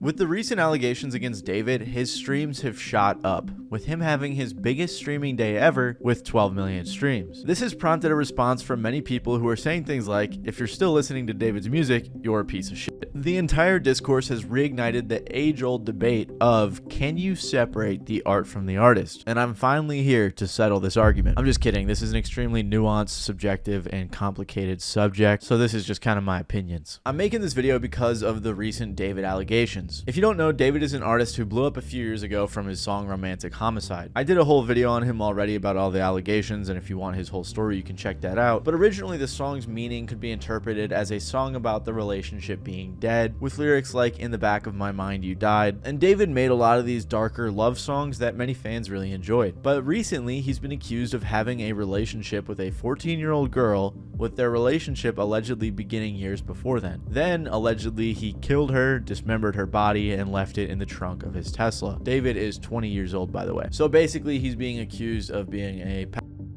With the recent allegations against David, his streams have shot up, with him having his biggest streaming day ever with 12 million streams. This has prompted a response from many people who are saying things like, if you're still listening to David's music, you're a piece of shit. The entire discourse has reignited the age-old debate of, can you separate the art from the artist? And I'm finally here to settle this argument. I'm just kidding. This is an extremely nuanced, subjective, and complicated subject, so this is just kind of my opinions. I'm making this video because of the recent David allegations. If you don't know, David is an artist who blew up a few years ago from his song Romantic Homicide. I did a whole video on him already about all the allegations, and if you want his whole story, you can check that out. But originally, the song's meaning could be interpreted as a song about the relationship being dead, with lyrics like, in the back of my mind you died. And David made a lot of these darker love songs that many fans really enjoyed. But recently, he's been accused of having a relationship with a 14-year-old girl, with their relationship allegedly beginning years before then. Then, allegedly, he killed her, dismembered her body, and left it in the trunk of his Tesla. David is 20 years old, by the way. So basically, he's being accused of being a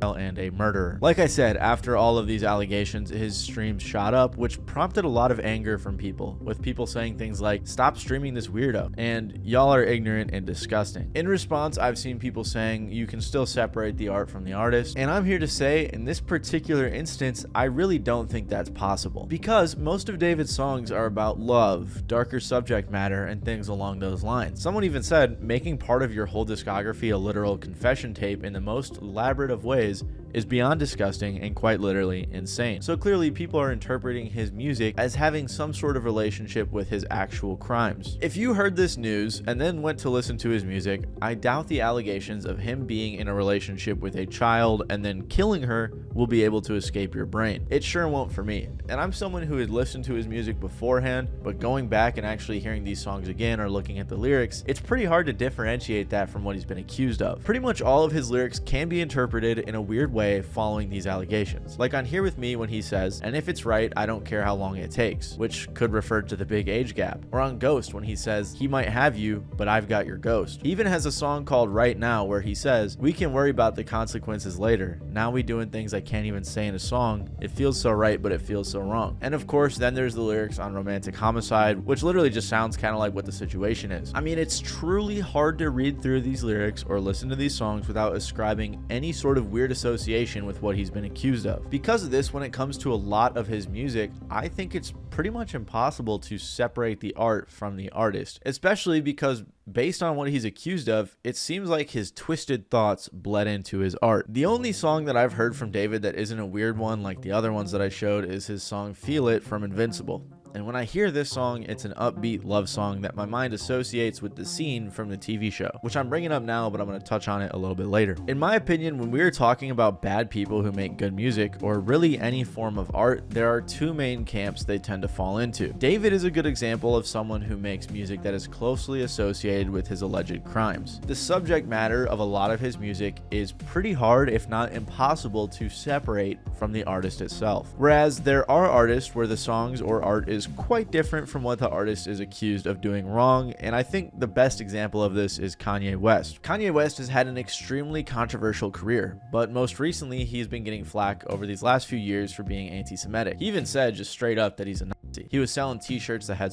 and a murderer. Like I said, after all of these allegations, his streams shot up, which prompted a lot of anger from people, with people saying things like, stop streaming this weirdo, and y'all are ignorant and disgusting. In response, I've seen people saying you can still separate the art from the artist, and I'm here to say, in this particular instance, I really don't think that's possible, because most of David's songs are about love, darker subject matter, and things along those lines. Someone even said, making part of your whole discography a literal confession tape in the most elaborate of ways is beyond disgusting and quite literally insane. So clearly people are interpreting his music as having some sort of relationship with his actual crimes. If you heard this news and then went to listen to his music, I doubt the allegations of him being in a relationship with a child and then killing her will be able to escape your brain. It sure won't for me. And I'm someone who had listened to his music beforehand, but going back and actually hearing these songs again or looking at the lyrics, it's pretty hard to differentiate that from what he's been accused of. Pretty much all of his lyrics can be interpreted in a weird way following these allegations. Like on Here With Me when he says, and if it's right, I don't care how long it takes, which could refer to the big age gap. Or on Ghost when he says, he might have you, but I've got your ghost. He even has a song called Right Now where he says, we can worry about the consequences later. Now we doing things I can't even say in a song. It feels so right, but it feels so wrong. And of course, then there's the lyrics on Romantic Homicide, which literally just sounds kind of like what the situation is. I mean, it's truly hard to read through these lyrics or listen to these songs without ascribing any sort of weird association with what he's been accused of. Because of this, when it comes to a lot of his music, I think it's pretty much impossible to separate the art from the artist, especially because based on what he's accused of, it seems like his twisted thoughts bled into his art. The only song that I've heard from David that isn't a weird one like the other ones that I showed is his song Feel It from Invincible. And when I hear this song, it's an upbeat love song that my mind associates with the scene from the TV show, which I'm bringing up now, but I'm going to touch on it a little bit later. In my opinion, when we are talking about bad people who make good music, or really any form of art, there are two main camps they tend to fall into. David is a good example of someone who makes music that is closely associated with his alleged crimes. The subject matter of a lot of his music is pretty hard, if not impossible, to separate from the artist itself. Whereas there are artists where the songs or art is quite different from what the artist is accused of doing wrong, and I think the best example of this is Kanye West. Kanye West has had an extremely controversial career, but most recently he's been getting flack over these last few years for being anti-Semitic. He even said just straight up that he's a Nazi. He was selling t-shirts that had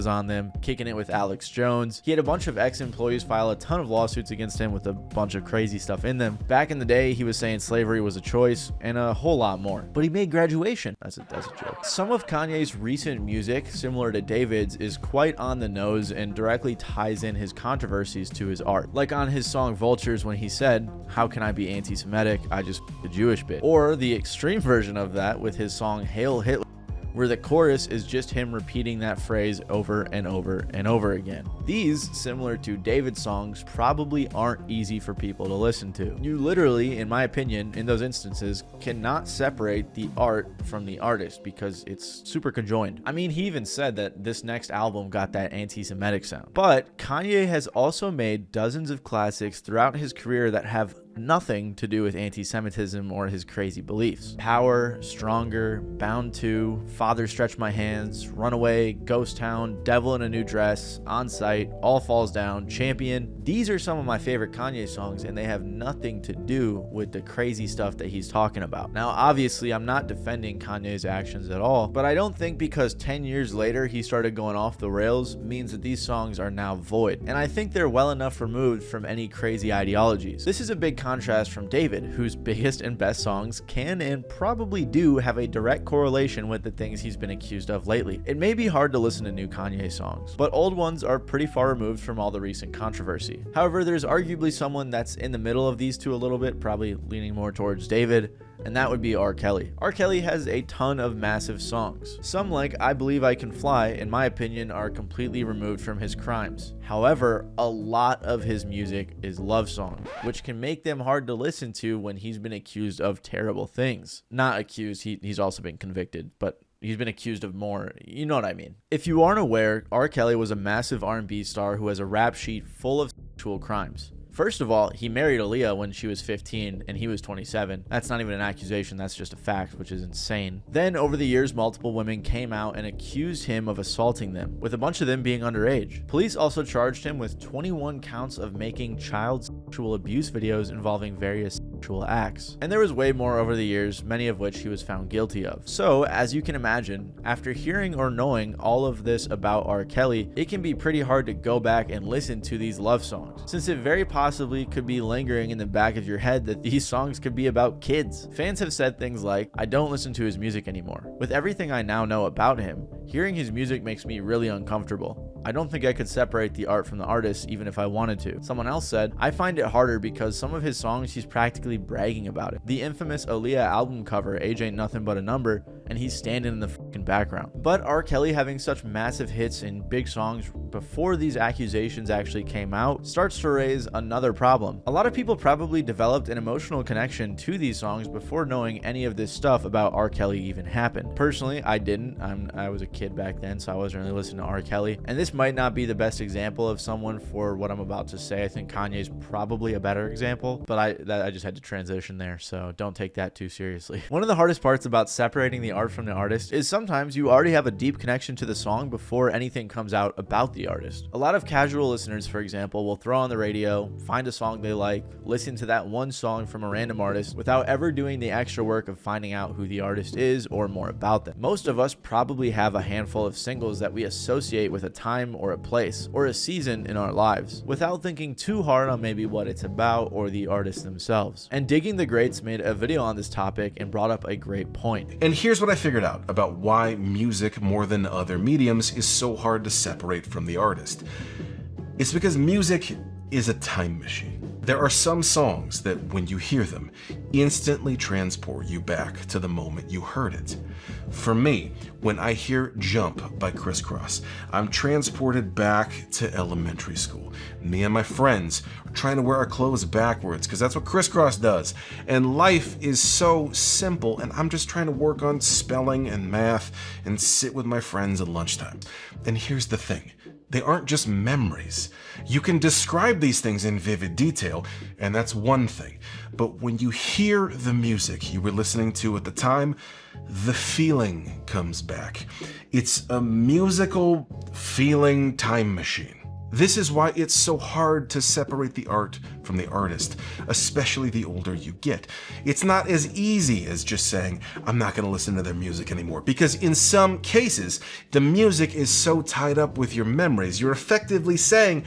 on them, kicking it with Alex Jones. He had a bunch of ex-employees file a ton of lawsuits against him with a bunch of crazy stuff in them. Back in the day, he was saying slavery was a choice and a whole lot more. But he made Graduation. That's a joke. Some of Kanye's recent music, similar to David's, is quite on the nose and directly ties in his controversies to his art. Like on his song Vultures when he said, how can I be anti-Semitic? I just the Jewish bit. Or the extreme version of that with his song Hail Hitler, where the chorus is just him repeating that phrase over and over and over again. These, similar to David's songs, probably aren't easy for people to listen to. You literally, in my opinion, in those instances, cannot separate the art from the artist because it's super conjoined. I mean, he even said that this next album got that anti-Semitic sound. But Kanye has also made dozens of classics throughout his career that have nothing to do with anti-Semitism or his crazy beliefs. Power, Stronger, Bound to, Father Stretch My Hands, Runaway, Ghost Town, Devil in a New Dress, On Sight, All Falls Down, Champion. These are some of my favorite Kanye songs, and they have nothing to do with the crazy stuff that he's talking about. Now, obviously, I'm not defending Kanye's actions at all, but I don't think because 10 years later he started going off the rails means that these songs are now void. And I think they're well enough removed from any crazy ideologies. This is a big contrast from David, whose biggest and best songs can and probably do have a direct correlation with the things he's been accused of lately. It may be hard to listen to new Kanye songs, but old ones are pretty far removed from all the recent controversy. However, there's arguably someone that's in the middle of these two a little bit, probably leaning more towards David, and that would be R. Kelly. R. Kelly has a ton of massive songs. Some, like I Believe I Can Fly, in my opinion, are completely removed from his crimes. However, a lot of his music is love songs, which can make them hard to listen to when he's been accused of terrible things. Not accused, he's also been convicted, but he's been accused of more, you know what I mean. If you aren't aware, R. Kelly was a massive R&B star who has a rap sheet full of sexual crimes. First of all, he married Aaliyah when she was 15 and he was 27. That's not even an accusation, that's just a fact, which is insane. Then, over the years, multiple women came out and accused him of assaulting them, with a bunch of them being underage. Police also charged him with 21 counts of making child sexual abuse videos involving various sexual acts. And there was way more over the years, many of which he was found guilty of. So, as you can imagine, after hearing or knowing all of this about R. Kelly, it can be pretty hard to go back and listen to these love songs, since it very possibly could be lingering in the back of your head that these songs could be about kids. Fans have said things like, "I don't listen to his music anymore. With everything I now know about him, hearing his music makes me really uncomfortable. I don't think I could separate the art from the artist even if I wanted to." Someone else said, "I find it harder because some of his songs he's practically bragging about it. The infamous Aaliyah album cover, Age Ain't Nothing But a Number, and he's standing in the fucking background." But R. Kelly having such massive hits and big songs before these accusations actually came out starts to raise another problem. A lot of people probably developed an emotional connection to these songs before knowing any of this stuff about R. Kelly even happened. Personally, I didn't. I was a kid back then, so I wasn't really listening to R. Kelly. And this might not be the best example of someone for what I'm about to say. I think Kanye's probably a better example, but I just had to transition there, so don't take that too seriously. One of the hardest parts about separating the art from the artist is sometimes you already have a deep connection to the song before anything comes out about the artist. A lot of casual listeners, for example, will throw on the radio, find a song they like, listen to that one song from a random artist without ever doing the extra work of finding out who the artist is or more about them. Most of us probably have a handful of singles that we associate with a time or a place or a season in our lives, without thinking too hard on maybe what it's about or the artist themselves. And Digging the Greats made a video on this topic and brought up a great point. And here's what I figured out about why music, more than other mediums, is so hard to separate from the artist. It's because music is a time machine. There are some songs that, when you hear them, instantly transport you back to the moment you heard it. For me, when I hear Jump by Criss Cross, I'm transported back to elementary school. Me and my friends are trying to wear our clothes backwards because that's what Criss Cross does. And life is so simple, and I'm just trying to work on spelling and math and sit with my friends at lunchtime. And here's the thing. They aren't just memories. You can describe these things in vivid detail, and that's one thing. But when you hear the music you were listening to at the time, the feeling comes back. It's a musical feeling time machine. This is why it's so hard to separate the art from the artist, especially the older you get. It's not as easy as just saying, "I'm not going to listen to their music anymore," because in some cases, the music is so tied up with your memories, you're effectively saying,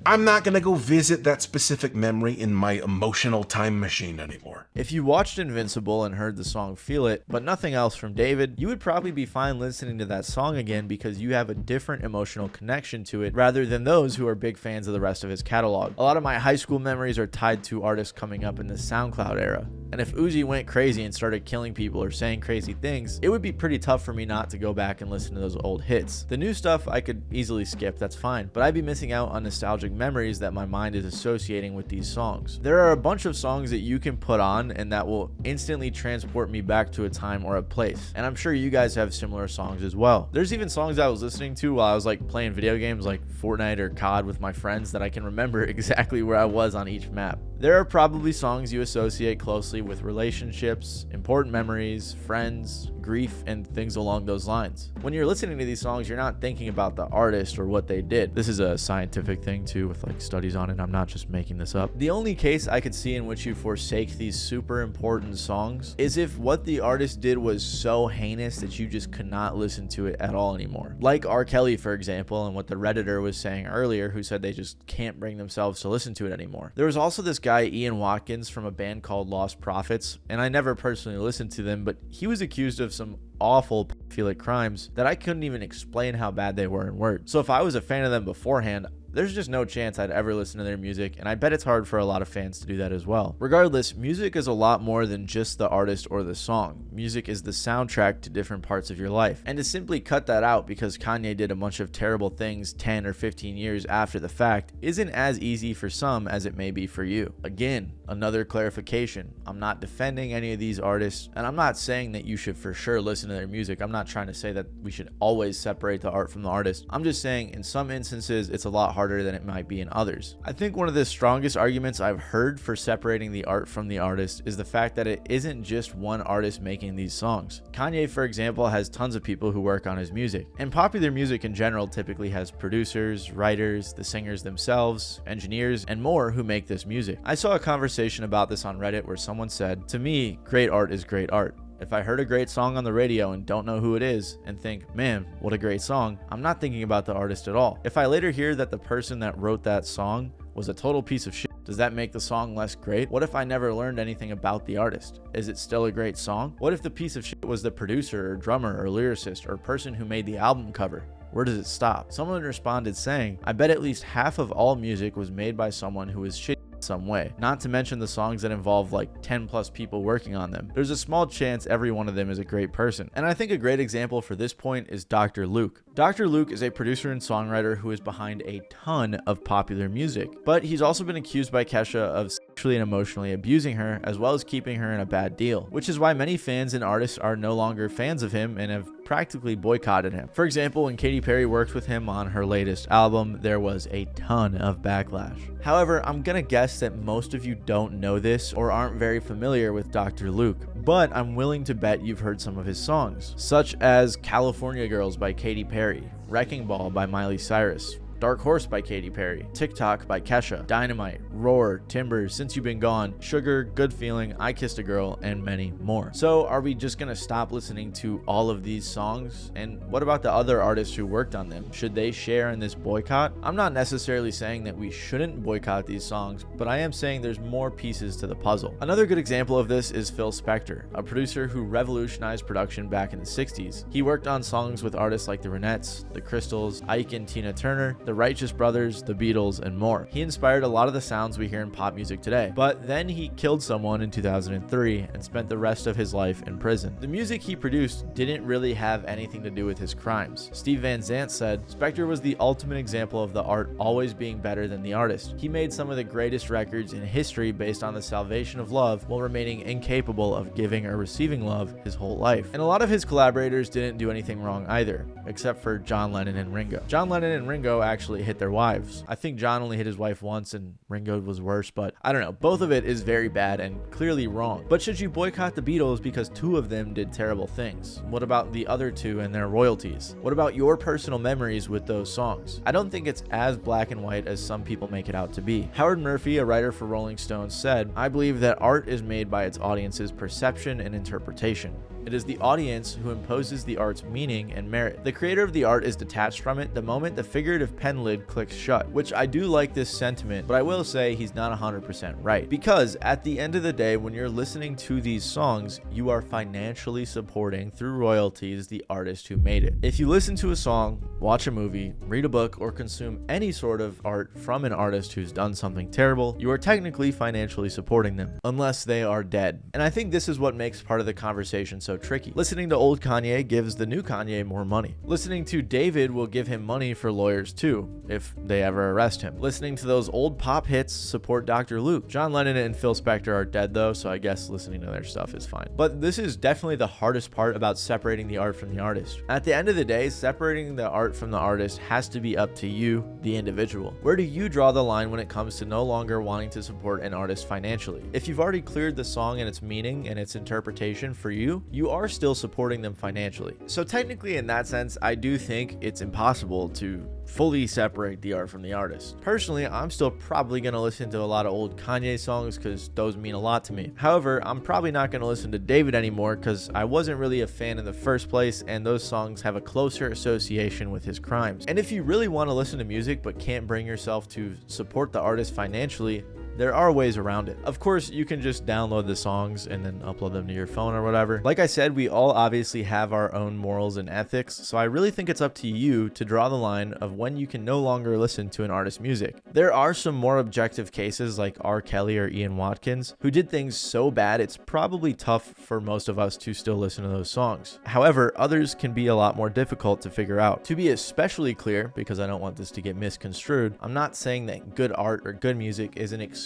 "I'm not going to go visit that specific memory in my emotional time machine anymore." If you watched Invincible and heard the song Feel It, but nothing else from David, you would probably be fine listening to that song again because you have a different emotional connection to it rather than those who are big fans of the rest of his catalog. A lot of my high school memories are tied to artists coming up in the SoundCloud era. And if Uzi went crazy and started killing people or saying crazy things, it would be pretty tough for me not to go back and listen to those old hits. The new stuff I could easily skip, that's fine, but I'd be missing out on nostalgic memories that my mind is associating with these songs. There are a bunch of songs that you can put on and that will instantly transport me back to a time or a place. And I'm sure you guys have similar songs as well. There's even songs I was listening to while I was like playing video games like Fortnite or COD with my friends that I can remember exactly where I was on each map. There are probably songs you associate closely with relationships, important memories, friends, grief, and things along those lines. When you're listening to these songs, you're not thinking about the artist or what they did. This is a scientific thing too, with like studies on it. I'm not just making this up. The only case I could see in which you forsake these super important songs is if what the artist did was so heinous that you just could not listen to it at all anymore. Like R. Kelly, for example, and what the Redditor was saying earlier, who said they just can't bring themselves to listen to it anymore. There was also this guy, Ian Watkins, from a band called Lost Prophets, and I never personally listened to them, but he was accused of some awful pedophilic crimes that I couldn't even explain how bad they were in words. So if I was a fan of them beforehand, there's just no chance I'd ever listen to their music, and I bet it's hard for a lot of fans to do that as well. Regardless, music is a lot more than just the artist or the song. Music is the soundtrack to different parts of your life. And to simply cut that out because Kanye did a bunch of terrible things 10 or 15 years after the fact isn't as easy for some as it may be for you. Again, another clarification. I'm not defending any of these artists, and I'm not saying that you should for sure listen to their music. I'm not trying to say that we should always separate the art from the artist. I'm just saying in some instances it's a lot harder than it might be in others. I think one of the strongest arguments I've heard for separating the art from the artist is the fact that it isn't just one artist making these songs. Kanye, for example, has tons of people who work on his music, and popular music in general typically has producers, writers, the singers themselves, engineers, and more who make this music. I saw a conversation about this on Reddit where someone said, "To me, great art is great art. If I heard a great song on the radio and don't know who it is and think, man, what a great song, I'm not thinking about the artist at all. If I later hear that the person that wrote that song was a total piece of shit, does that make the song less great? What if I never learned anything about the artist? Is it still a great song? What if the piece of shit was the producer or drummer or lyricist or person who made the album cover? Where does it stop?" Someone responded saying, "I bet at least half of all music was made by someone who is shit some way, not to mention the songs that involve like 10 plus people working on them. There's a small chance every one of them is a great person." And I think a great example for this point is Dr. Luke. Dr. Luke is a producer and songwriter who is behind a ton of popular music, but he's also been accused by Kesha of sexually and emotionally abusing her, as well as keeping her in a bad deal, which is why many fans and artists are no longer fans of him and have practically boycotted him. For example, when Katy Perry worked with him on her latest album, there was a ton of backlash. However, I'm gonna guess that most of you don't know this or aren't very familiar with Dr. Luke, but I'm willing to bet you've heard some of his songs, such as California Girls by Katy Perry, Wrecking Ball by Miley Cyrus, Dark Horse by Katy Perry, TikTok by Kesha, Dynamite, Roar, Timber, Since You've Been Gone, Sugar, Good Feeling, I Kissed a Girl, and many more. So are we just gonna stop listening to all of these songs? And what about the other artists who worked on them? Should they share in this boycott? I'm not necessarily saying that we shouldn't boycott these songs, but I am saying there's more pieces to the puzzle. Another good example of this is Phil Spector, a producer who revolutionized production back in the 60s. He worked on songs with artists like the Ronettes, the Crystals, Ike and Tina Turner, the Righteous Brothers, the Beatles, and more. He inspired a lot of the sounds we hear in pop music today, but then he killed someone in 2003 and spent the rest of his life in prison. The music he produced didn't really have anything to do with his crimes. Steve Van Zandt said, "Spector was the ultimate example of the art always being better than the artist. He made some of the greatest records in history based on the salvation of love while remaining incapable of giving or receiving love his whole life." And a lot of his collaborators didn't do anything wrong either, except for John Lennon and Ringo. John Lennon and Ringo actually hit their wives. I think John only hit his wife once and Ringo was worse, but I don't know. Both of it is very bad and clearly wrong. But should you boycott the Beatles because two of them did terrible things? What about the other two and their royalties? What about your personal memories with those songs? I don't think it's as black and white as some people make it out to be. Howard Murphy, a writer for Rolling Stone, said, "I believe that art is made by its audience's perception and interpretation. It is the audience who imposes the art's meaning and merit. The creator of the art is detached from it the moment the figurative pen lid clicks shut," which I do like this sentiment, but I will say he's not 100% right. Because at the end of the day, when you're listening to these songs, you are financially supporting through royalties the artist who made it. If you listen to a song, watch a movie, read a book, or consume any sort of art from an artist who's done something terrible, you are technically financially supporting them, unless they are dead. And I think this is what makes part of the conversation so so tricky. Listening to old Kanye gives the new Kanye more money. Listening to David will give him money for lawyers too, if they ever arrest him. Listening to those old pop hits support Dr. Luke. John Lennon and Phil Spector are dead though, so I guess listening to their stuff is fine. But this is definitely the hardest part about separating the art from the artist. At the end of the day, separating the art from the artist has to be up to you, the individual. Where do you draw the line when it comes to no longer wanting to support an artist financially? If you've already cleared the song and its meaning and its interpretation for you, you are still supporting them financially. So technically in that sense, I do think it's impossible to fully separate the art from the artist. Personally, I'm still probably going to listen to a lot of old Kanye songs because those mean a lot to me. However, I'm probably not going to listen to David anymore because I wasn't really a fan in the first place, and those songs have a closer association with his crimes. And if you really want to listen to music but can't bring yourself to support the artist financially, there are ways around it. Of course, you can just download the songs and then upload them to your phone or whatever. Like I said, we all obviously have our own morals and ethics, so I really think it's up to you to draw the line of when you can no longer listen to an artist's music. There are some more objective cases like R. Kelly or Ian Watkins, who did things so bad it's probably tough for most of us to still listen to those songs. However, others can be a lot more difficult to figure out. To be especially clear, because I don't want this to get misconstrued, I'm not saying that good art or good music is an excuse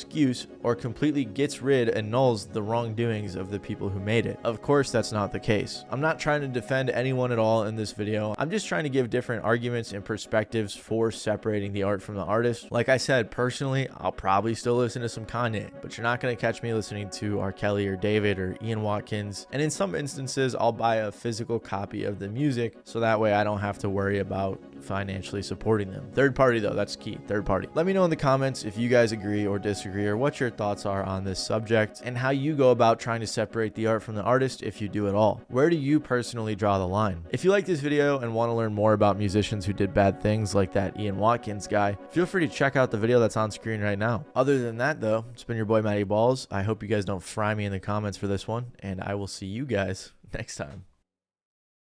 or completely gets rid and nulls the wrongdoings of the people who made it. Of course, that's not the case. I'm not trying to defend anyone at all in this video. I'm just trying to give different arguments and perspectives for separating the art from the artist. Like I said, personally, I'll probably still listen to some Kanye, but you're not going to catch me listening to R. Kelly or David or Ian Watkins. And in some instances, I'll buy a physical copy of the music so that way I don't have to worry about financially supporting them. Third party though, that's key. Third party. Let me know in the comments if you guys agree or disagree, or what your thoughts are on this subject and how you go about trying to separate the art from the artist, if you do at all. Where do you personally draw the line? If you like this video and want to learn more about musicians who did bad things like that Ian Watkins guy, feel free to check out the video that's on screen right now. Other than that though, it's been your boy Matty Balls. I hope you guys don't fry me in the comments for this one, and I will see you guys next time.